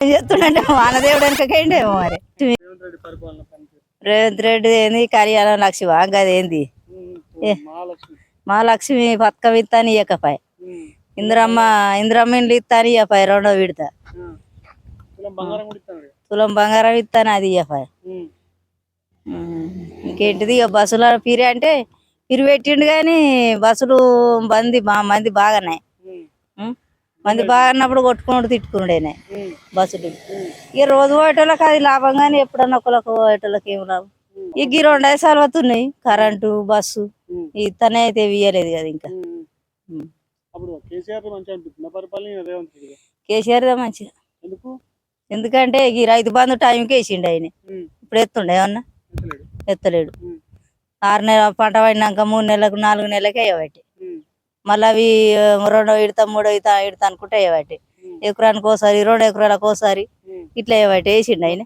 చేస్తుండే వానదేవుడు వెనకకేండేమో మరి. రేవంత్ రెడ్డి ఏంది కళ్యాణం లక్ష్మి గదేంది మహాలక్ష్మి పథకం ఇస్తాను ఇయ్యకపాయ, ఇంద్రమ్మ ఇండ్లు ఇస్తాను ఇయ్యపాయ, రెండో విడత తులం బంగారం ఇస్తాను అది ఇయ్యపాయ. ఇంకేంటిది ఇక బస్సుల పిరి అంటే పిరి పెట్టిండు కానీ బస్సులు మంది బాగాన్నాయి. మంది బాగున్నప్పుడు కొట్టుకున్నాడు తిట్టుకున్నాడేనే బస్సులు. ఇక రోజు పోయేటోళ్ళకి అది లాభం కానీ ఎప్పుడన్నా ఒకళ్ళకు పోయేటోళ్ళకి ఏం లాభం. ఇక ఈ 2 ఐసాలు వస్తున్నాయి కరెంటు బస్సు ఇతనే అయితే ఇయ్యలేదు కదా ఇంకా. కేసీఆర్ మంచిగా ఎందుకంటే ఈ రైతు బంధు టైంకి వేసిండు ఆయన. ఇప్పుడు ఎత్తుండే ఏమన్నా ఎత్తలేడు. 6 నెలల పంట పడినాక 3 నెలలకు 4 నెలలకే వేయబట్టి మళ్ళీ అవి 2వ విడత 3వ విడత అనుకుంటే వేయబట్టి ఎకరానికి ఒకసారి 2 ఎకరాలకు ఒకసారి ఇట్లా వేయబట్టి వేసిండు ఆయన.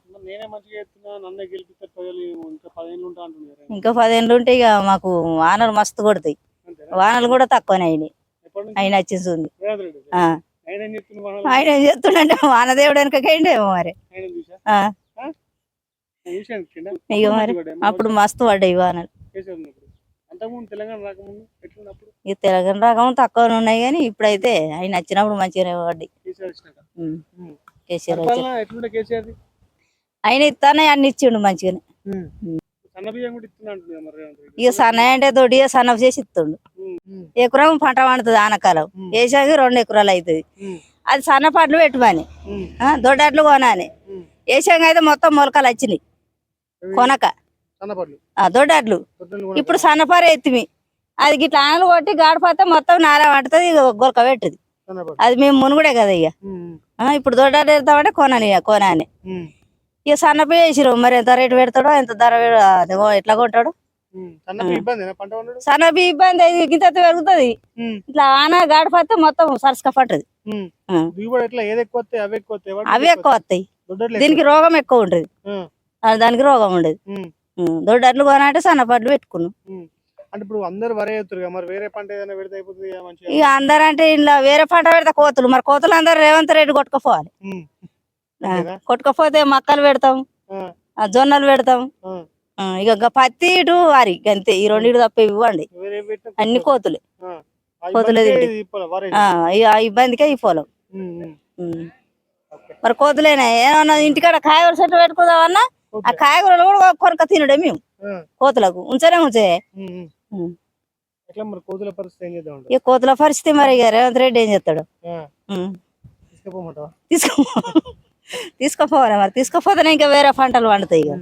ఇంకా 10 ఏళ్ళు ఉంటే ఇక మాకు వానలు మస్తు కొడతాయి. వానలు కూడా తక్కువనే అయినాయి ఆయన వచ్చింది. ఆయన ఏం చేస్తుండే వానదేవుడు వెనకకేండేమో మరి. ఇక మరి అప్పుడు మస్తు పడ్డాయి వానలు. ఈ తెలంగాణ రకం తక్కువనే ఉన్నాయి కానీ ఇప్పుడైతే ఆయన వచ్చినప్పుడు మంచిగానే పడ్డాయి. కేసీఆర్ ఆయన ఇస్తానే అన్ని ఇచ్చిండు మంచిగానే. ఇక సన్నయ్య అంటే తోటి సన్నపు చేసి ఇస్తుండు. ఎకరం పంట పండుతుంది ఆనకాలం వేసాక 2 ఎకరాలు అవుతుంది. అది సన్న పండ్లు పెట్టుమని దొడ్డట్లు కొనాలి. వేసాక అయితే మొత్తం మొలకలు వచ్చినాయి కొనక దొడ్డట్లు. ఇప్పుడు సన్నపార ఎత్తిమి అది గిట్లా ఆనలు కొట్టి గాడిపోతే మొత్తం నారా పడుతుంది గొలక పెట్టుది. అది మేము మునుగుడే కదా ఇక. ఇప్పుడు దొడ్డట్లు పెడతామంటే కొనాలి. ఇక సన్నపి వేసిరు మరి ఎంత రేటు పెడతాడో ఎంత ధర ఎట్లా కొంటాడు. సన్నపి ఇబ్బంది గింత పెరుగుతుంది. ఇట్లా ఆన గాడిపోతే మొత్తం సరసగా పట్టదు. అవి ఎక్కువ వస్తాయి. దీనికి రోగం ఎక్కువ ఉంటది, దానికి రోగం ఉండదు. దొడ్డట్లు కొనంటే సన్నపడ్లు పెట్టుకున్నాం. ఇక అందరంటే ఇలా వేరే పంట పెడతా కోతులు మరి కోతులు అందరు రేవంత్ రెడ్డి కొట్టుకుపోవాలి. కొట్టుకపోతే మక్కలు పెడతాం, జొన్నలు పెడతాం. ఇక పత్తి ఇటు వారి అంతే. ఈ 2 తప్ప ఇవ్వండి అన్ని కోతులే. ఇబ్బందికే ఈ పొలం మరి కోతులేనా. ఏమన్నా ఇంటికాడ కాయగూర చెట్లు పెట్టుకుందామన్నా ఆ కాయగూరలు కూడా కొరక తినడే మేము. కోతులకు ఉంచే ఇక కోతుల పరిస్థితి మరి ఇక రేవంత్ రెడ్డి ఏం చేస్తాడు. తీసుకోపోవాలి మరి. తీసుకోపోతేనే ఇంకా వేరే పంటలు పండుతాయి ఇక.